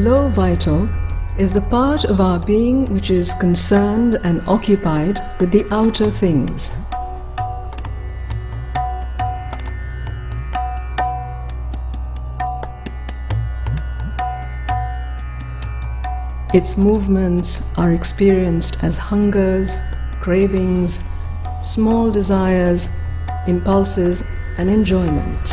low vital is the part of our being which is concerned and occupied with the outer things. Its movements are experienced as hungers, cravings, small desires, impulses, and enjoyments.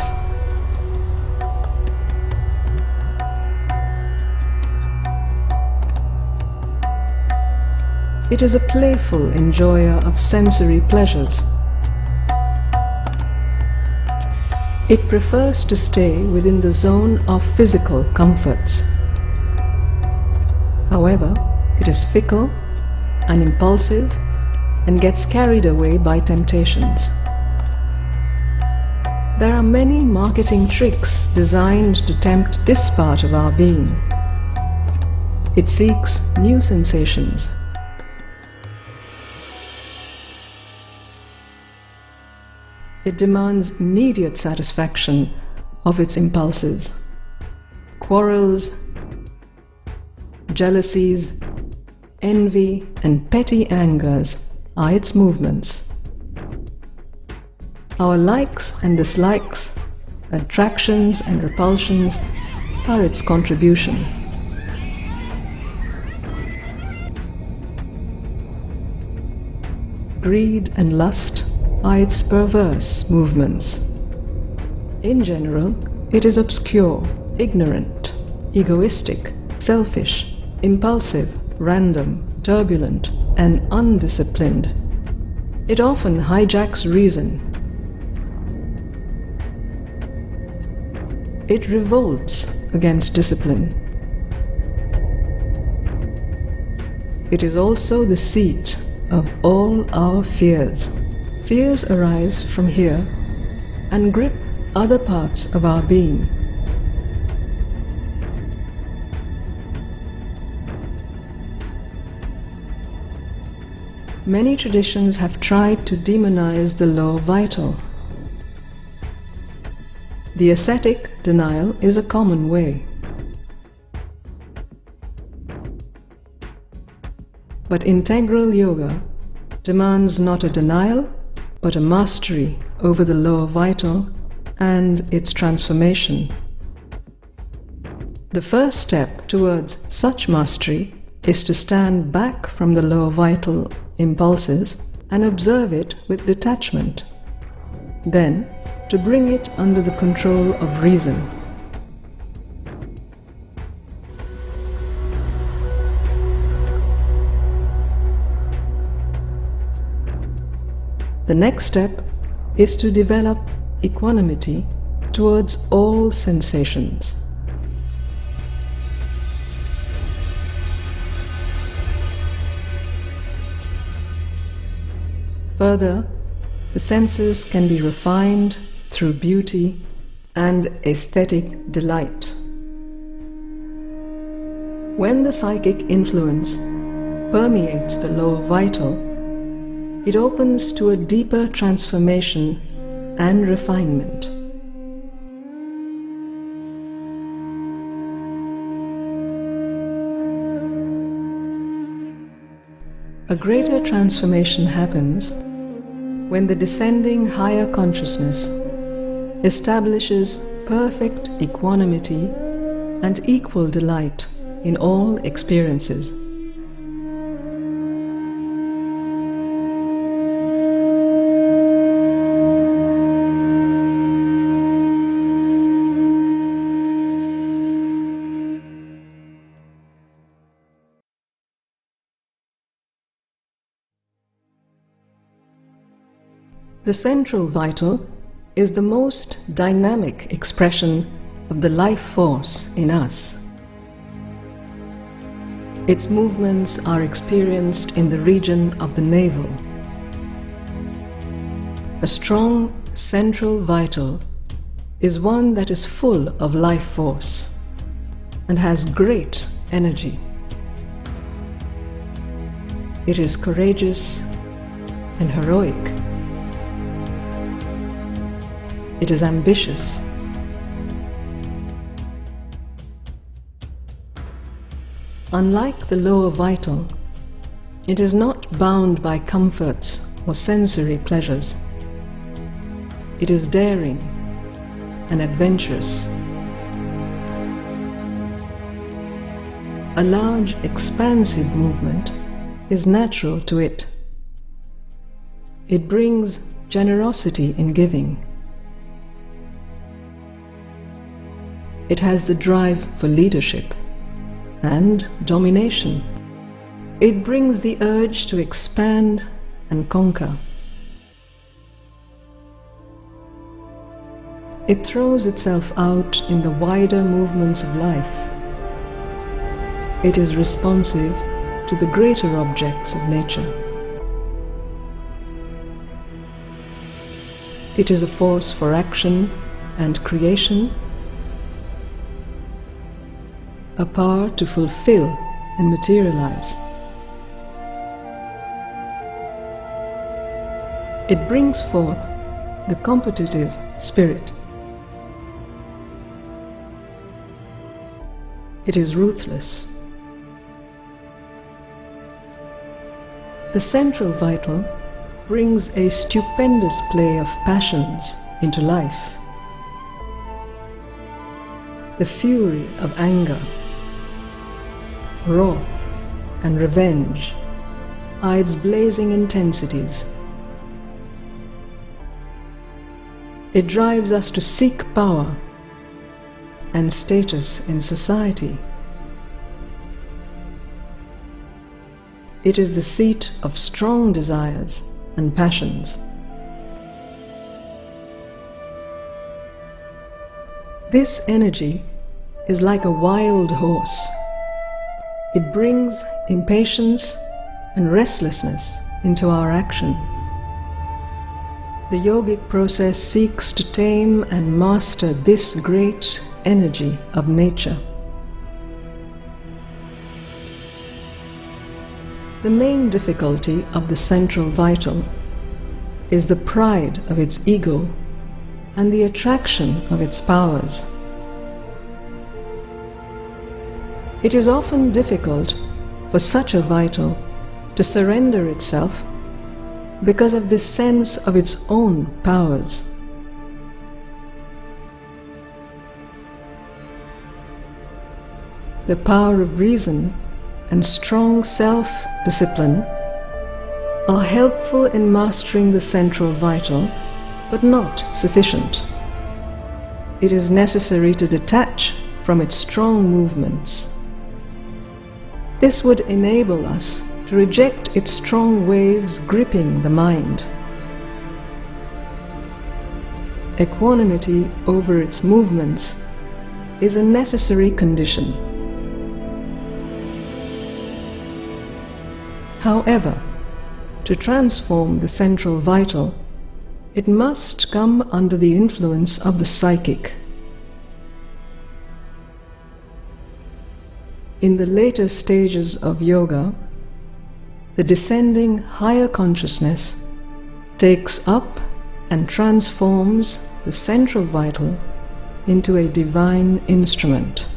It is a playful enjoyer of sensory pleasures. It prefers to stay within the zone of physical comforts. However, it is fickle and impulsive and gets carried away by temptations. There are many marketing tricks designed to tempt this part of our being. It seeks new sensations. It demands immediate satisfaction of its impulses. Quarrels, jealousies, envy, and petty angers are its movements. Our likes and dislikes, attractions and repulsions are its contribution. Greed and lust are its perverse movements. In general, it is obscure, ignorant, egoistic, selfish, impulsive, random, turbulent, and undisciplined. It often hijacks reason. It revolts against discipline. It is also the seat of all our fears. Fears arise from here and grip other parts of our being. Many traditions have tried to demonize the low vital. The ascetic denial is a common way. But integral yoga demands not a denial, but a mastery over the lower vital and its transformation. The first step towards such mastery is to stand back from the lower vital impulses and observe it with detachment. Then, to bring it under the control of reason. The next step is to develop equanimity towards all sensations. Further, the senses can be refined through beauty and aesthetic delight. When the psychic influence permeates the lower vital, it opens to a deeper transformation and refinement. A greater transformation happens when the descending higher consciousness establishes perfect equanimity and equal delight in all experiences. The central vital is the most dynamic expression of the life force in us. Its movements are experienced in the region of the navel. A strong central vital is one that is full of life force and has great energy. It is courageous and heroic. It is ambitious. Unlike the lower vital, it is not bound by comforts or sensory pleasures. It is daring and adventurous. A large, expansive movement is natural to it. It brings generosity in giving. It has the drive for leadership and domination. It brings the urge to expand and conquer. It throws itself out in the wider movements of life. It is responsive to the greater objects of nature. It is a force for action and creation, a power to fulfill and materialize. It brings forth the competitive spirit. It is ruthless. The central vital brings a stupendous play of passions into life. The fury of anger, wrath, and revenge are its blazing intensities. It drives us to seek power and status in society. It is the seat of strong desires and passions. This energy is like a wild horse. It brings impatience and restlessness into our action. The yogic process seeks to tame and master this great energy of nature. The main difficulty of the central vital is the pride of its ego and the attraction of its powers. It is often difficult for such a vital to surrender itself because of this sense of its own powers. The power of reason and strong self-discipline are helpful in mastering the central vital, but not sufficient. It is necessary to detach from its strong movements. This would enable us to reject its strong waves gripping the mind. Equanimity over its movements is a necessary condition. However, to transform the central vital, it must come under the influence of the psychic. In the later stages of yoga, the descending higher consciousness takes up and transforms the central vital into a divine instrument.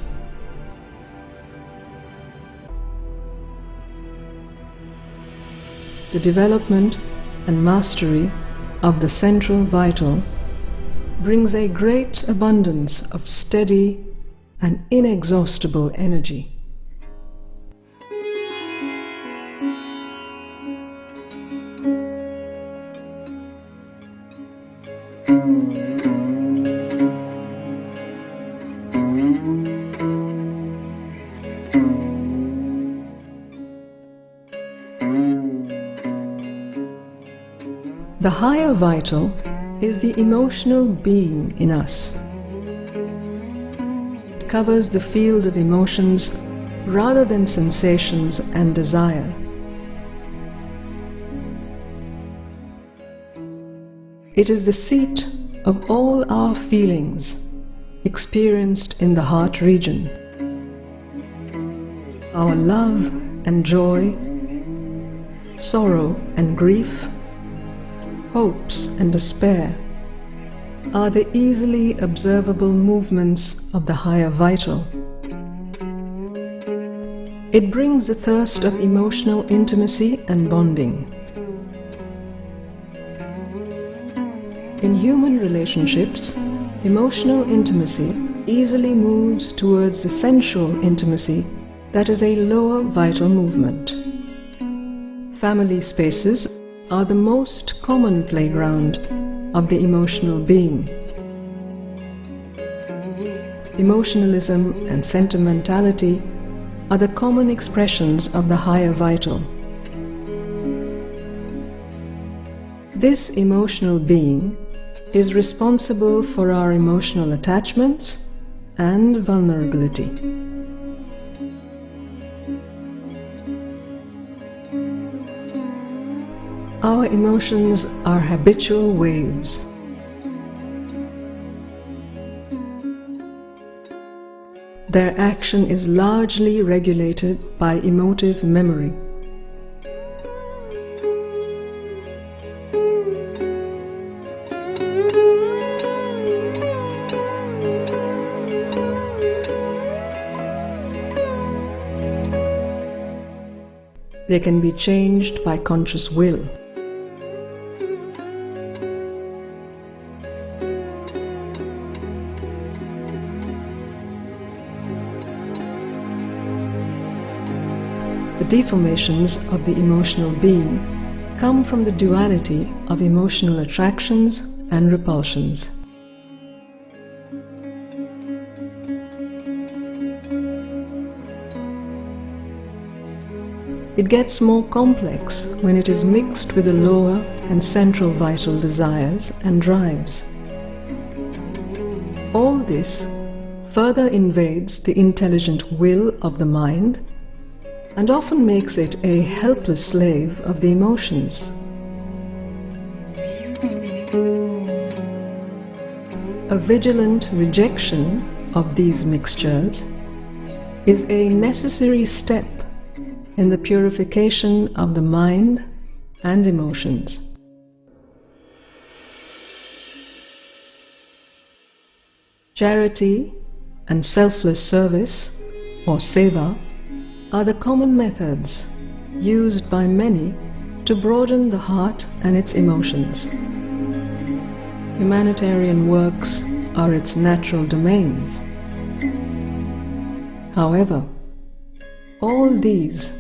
The development and mastery of the central vital brings a great abundance of steady and inexhaustible energy. The higher vital is the emotional being in us. It covers the field of emotions rather than sensations and desire. It is the seat of all our feelings experienced in the heart region. Our love and joy, sorrow and grief, hopes and despair are the easily observable movements of the higher vital. It brings the thirst of emotional intimacy and bonding. In human relationships, emotional intimacy easily moves towards the sensual intimacy that is a lower vital movement. Family spaces are the most common playground of the emotional being. Emotionalism and sentimentality are the common expressions of the higher vital. This emotional being is responsible for our emotional attachments and vulnerability. Our emotions are habitual waves. Their action is largely regulated by emotive memory. They can be changed by conscious will. The deformations of the emotional being come from the duality of emotional attractions and repulsions. It gets more complex when it is mixed with the lower and central vital desires and drives. All this further invades the intelligent will of the mind and often makes it a helpless slave of the emotions. A vigilant rejection of these mixtures is a necessary step in the purification of the mind and emotions. Charity and selfless service, or seva, are the common methods used by many to broaden the heart and its emotions. Humanitarian works are its natural domains. However, all these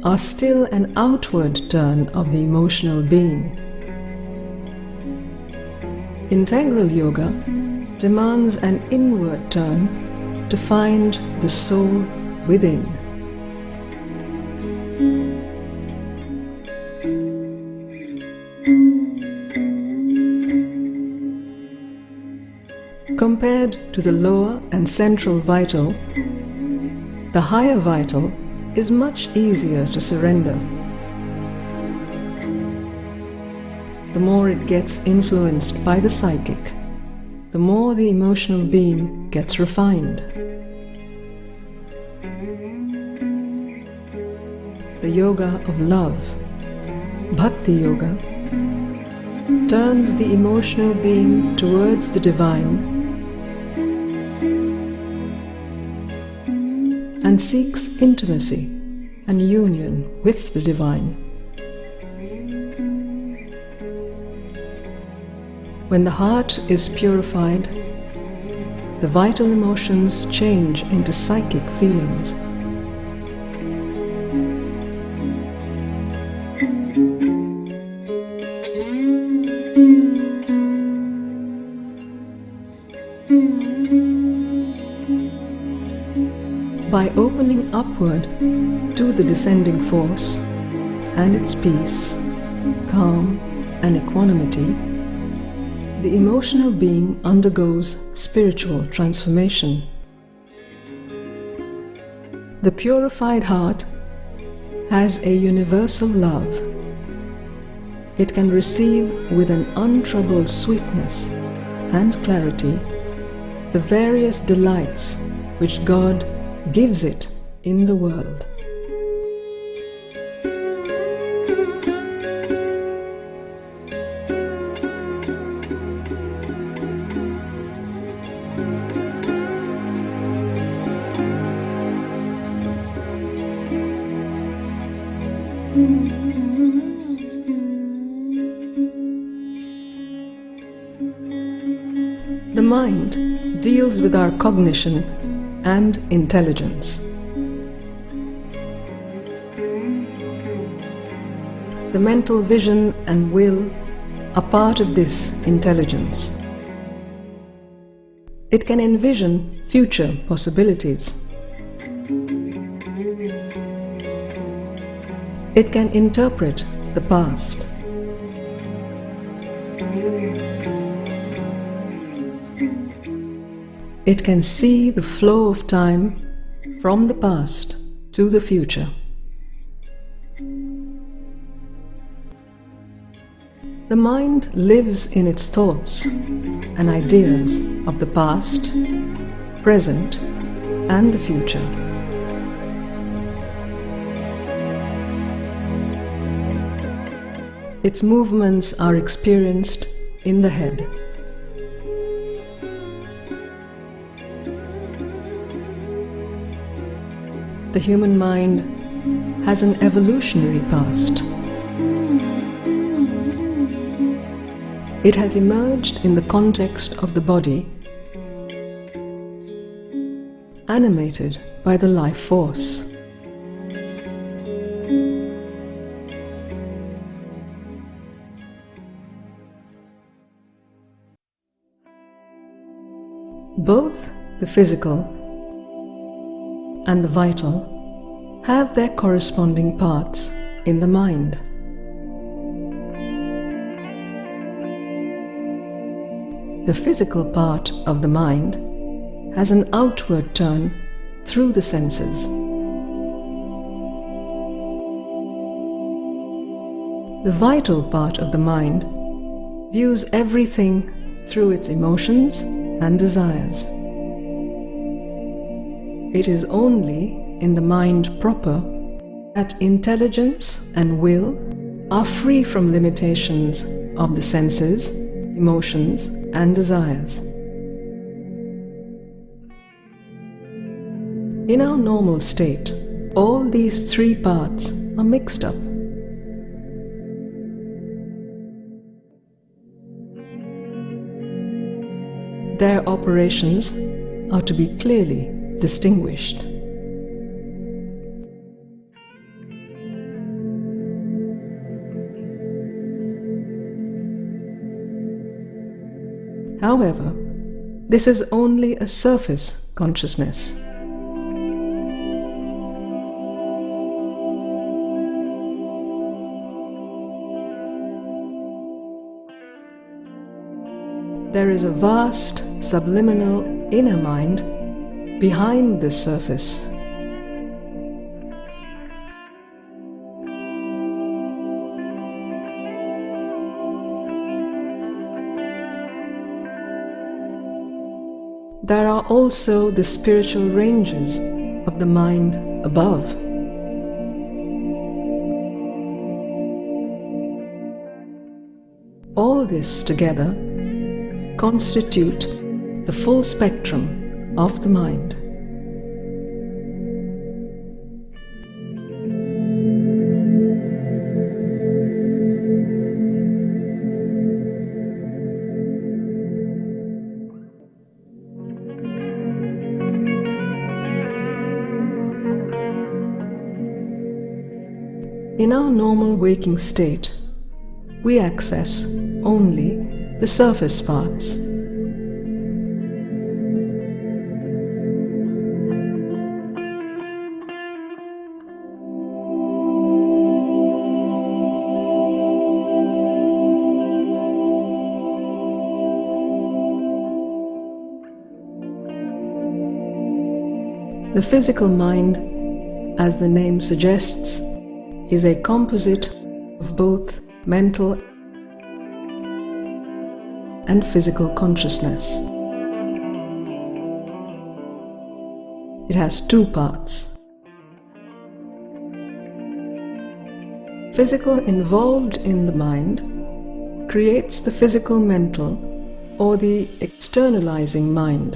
are still an outward turn of the emotional being. Integral yoga demands an inward turn to find the soul within. Compared to the lower and central vital, the higher vital is much easier to surrender. The more it gets influenced by the psychic, the more the emotional being gets refined. The yoga of love, bhakti yoga, turns the emotional being towards the divine and seeks intimacy and union with the divine. When the heart is purified, the vital emotions change into psychic feelings. By opening upward to the descending force and its peace, calm, and equanimity, the emotional being undergoes spiritual transformation. The purified heart has a universal love. It can receive with an untroubled sweetness and clarity the various delights which God gives it in the world. The mind deals with our cognition and intelligence. The mental vision and will are part of this intelligence. It can envision future possibilities. It can interpret the past. It can see the flow of time from the past to the future. The mind lives in its thoughts and ideas of the past, present, and the future. Its movements are experienced in the head. The human mind has an evolutionary past. It has emerged in the context of the body, animated by the life force. Both the physical and the vital have their corresponding parts in the mind. The physical part of the mind has an outward turn through the senses. The vital part of the mind views everything through its emotions and desires. It is only in the mind proper that intelligence and will are free from limitations of the senses, emotions, and desires. In our normal state, all these three parts are mixed up. Their operations are to be clearly distinguished. However, this is only a surface consciousness. There is a vast, subliminal inner mind behind this surface. There are also the spiritual ranges of the mind above. All this together constitute the full spectrum of the mind. In our normal waking state, we access only the surface parts. The physical mind, as the name suggests, is a composite of both mental and physical consciousness. It has two parts. Physical involved in the mind creates the physical mental or the externalizing mind.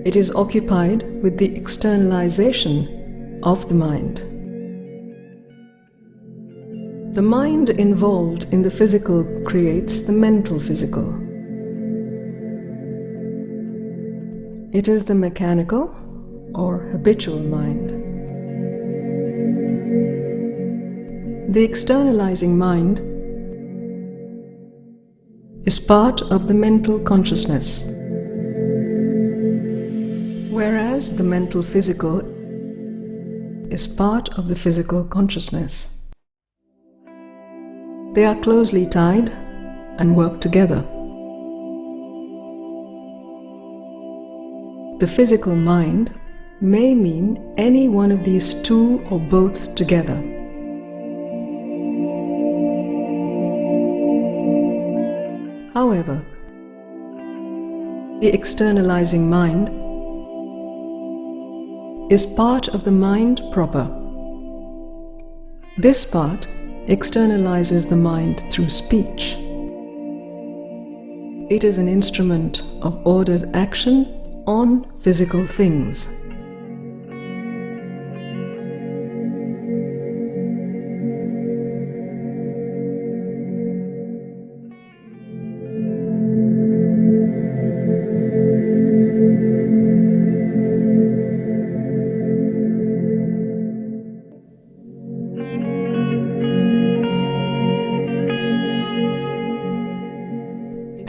It is occupied with the externalization of the mind. The mind involved in the physical creates the mental physical. It is the mechanical or habitual mind. The externalizing mind is part of the mental consciousness, whereas the mental physical is part of the physical consciousness. They are closely tied and work together. The physical mind may mean any one of these two or both together. However, the externalizing mind is part of the mind proper. This part externalizes the mind through speech. It is an instrument of ordered action on physical things.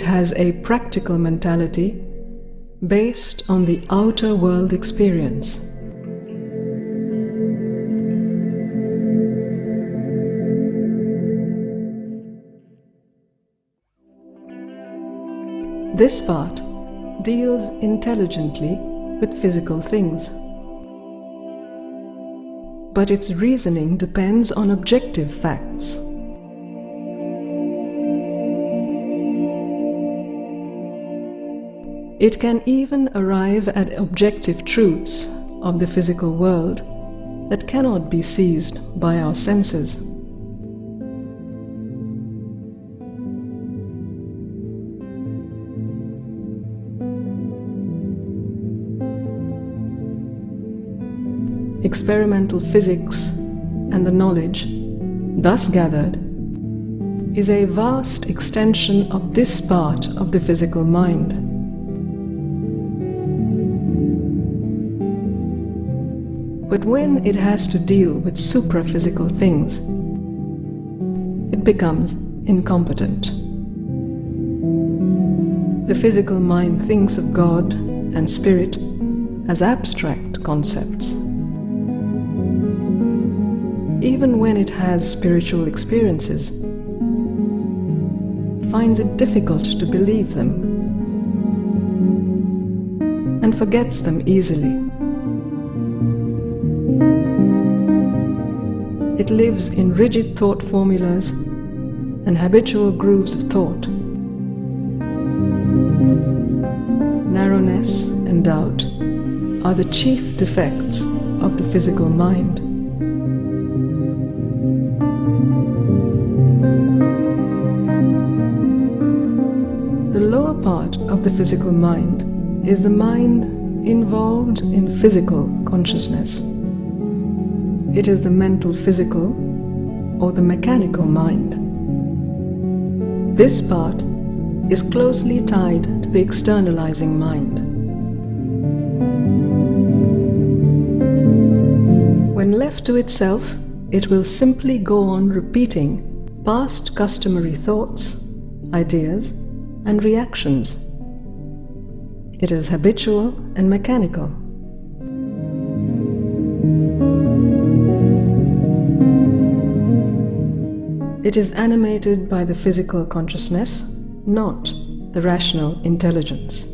Has a practical mentality based on the outer world experience. This part deals intelligently with physical things, but its reasoning depends on objective facts. It can even arrive at objective truths of the physical world that cannot be seized by our senses. Experimental physics and the knowledge thus gathered is a vast extension of this part of the physical mind. But when it has to deal with supraphysical things, it becomes incompetent. The physical mind thinks of God and spirit as abstract concepts. Even when it has spiritual experiences, finds it difficult to believe them and forgets them easily. It lives in rigid thought formulas and habitual grooves of thought. Narrowness and doubt are the chief defects of the physical mind. The lower part of the physical mind is the mind involved in physical consciousness. It is the mental physical or the mechanical mind. This part is closely tied to the externalizing mind. When left to itself, it will simply go on repeating past customary thoughts, ideas, and reactions. It is habitual and mechanical. It is animated by the physical consciousness, not the rational intelligence.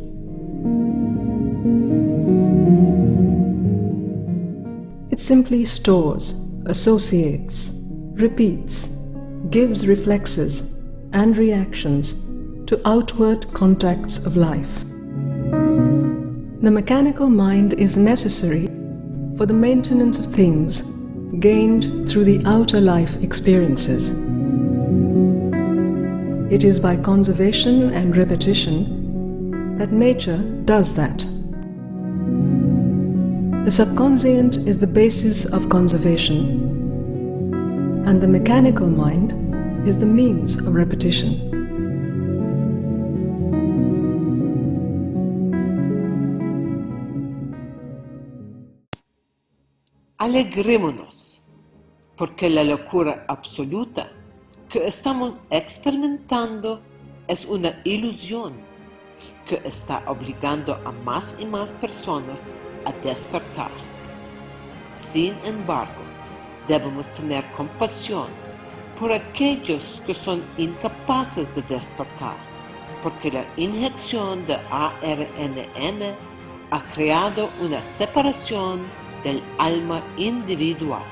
It simply stores, associates, repeats, gives reflexes and reactions to outward contacts of life. The mechanical mind is necessary for the maintenance of things gained through the outer life experiences. It is by conservation and repetition that nature does that. The subconscient is the basis of conservation. and the mechanical mind is the means of repetition. Alegrémonos, porque la locura absoluta que estamos experimentando es una ilusión que está obligando a más y más personas a despertar. Sin embargo, debemos tener compasión por aquellos que son incapaces de despertar, porque la inyección de ARNM ha creado una separación del alma individual.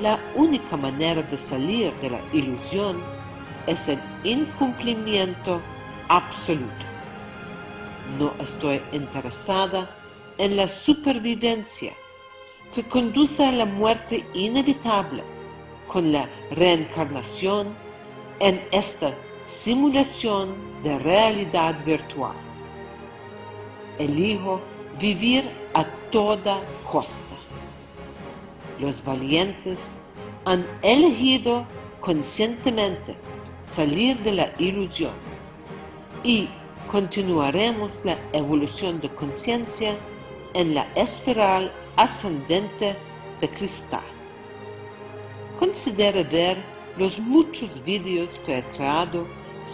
La única manera de salir de la ilusión es el incumplimiento absoluto. No estoy interesada en la supervivencia que conduce a la muerte inevitable con la reencarnación en esta simulación de realidad virtual. Elijo vivir a toda costa. Los valientes han elegido conscientemente salir de la ilusión y continuaremos la evolución de conciencia en la espiral ascendente de cristal. Considere ver los muchos vídeos que he creado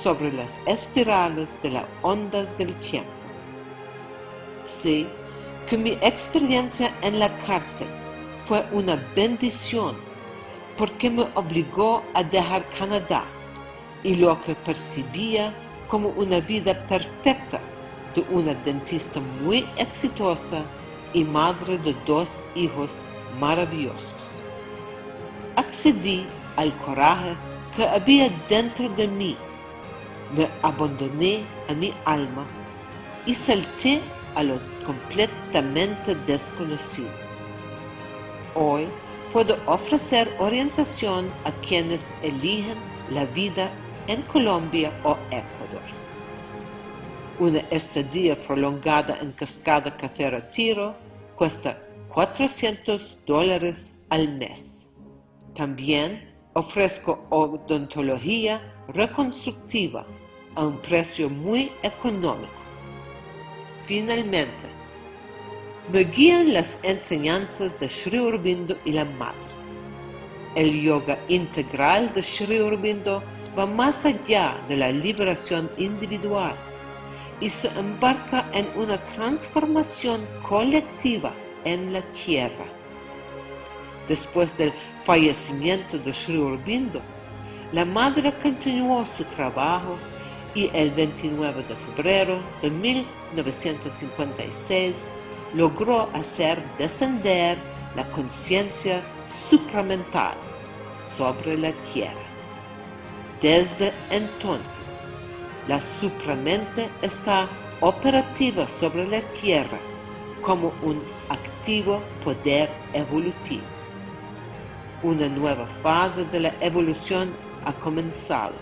sobre las espirales de las ondas del tiempo. Sé que mi experiencia en la cárcel fue una bendición porque me obligó a dejar Canadá y lo que percibía como una vida perfecta de una dentista muy exitosa y madre de 2 hijos maravillosos. Accedí al coraje que había dentro de mí, me abandoné a mi alma y salté a lo completamente desconocido. Hoy puedo ofrecer orientación a quienes eligen la vida en Colombia o Ecuador. Una estadía prolongada en Cascada Café Retiro cuesta $400 al mes. También ofrezco odontología reconstructiva a un precio muy económico. Finalmente, me guían las enseñanzas de Sri Aurobindo y la Madre. El yoga integral de Sri Aurobindo va más allá de la liberación individual y se embarca en una transformación colectiva en la tierra. Después del fallecimiento de Sri Aurobindo, la Madre continuó su trabajo y el 29 de febrero de 1956 logró hacer descender la conciencia supramental sobre la tierra. Desde entonces, la supramente está operativa sobre la tierra como un activo poder evolutivo. Una nueva fase de la evolución ha comenzado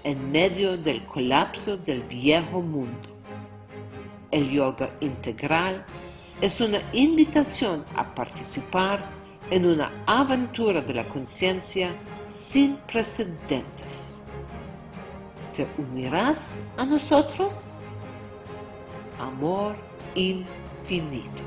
en medio del colapso del viejo mundo. El yoga integral es una invitación a participar en una aventura de la conciencia sin precedentes. ¿Te unirás a nosotros? Amor infinito.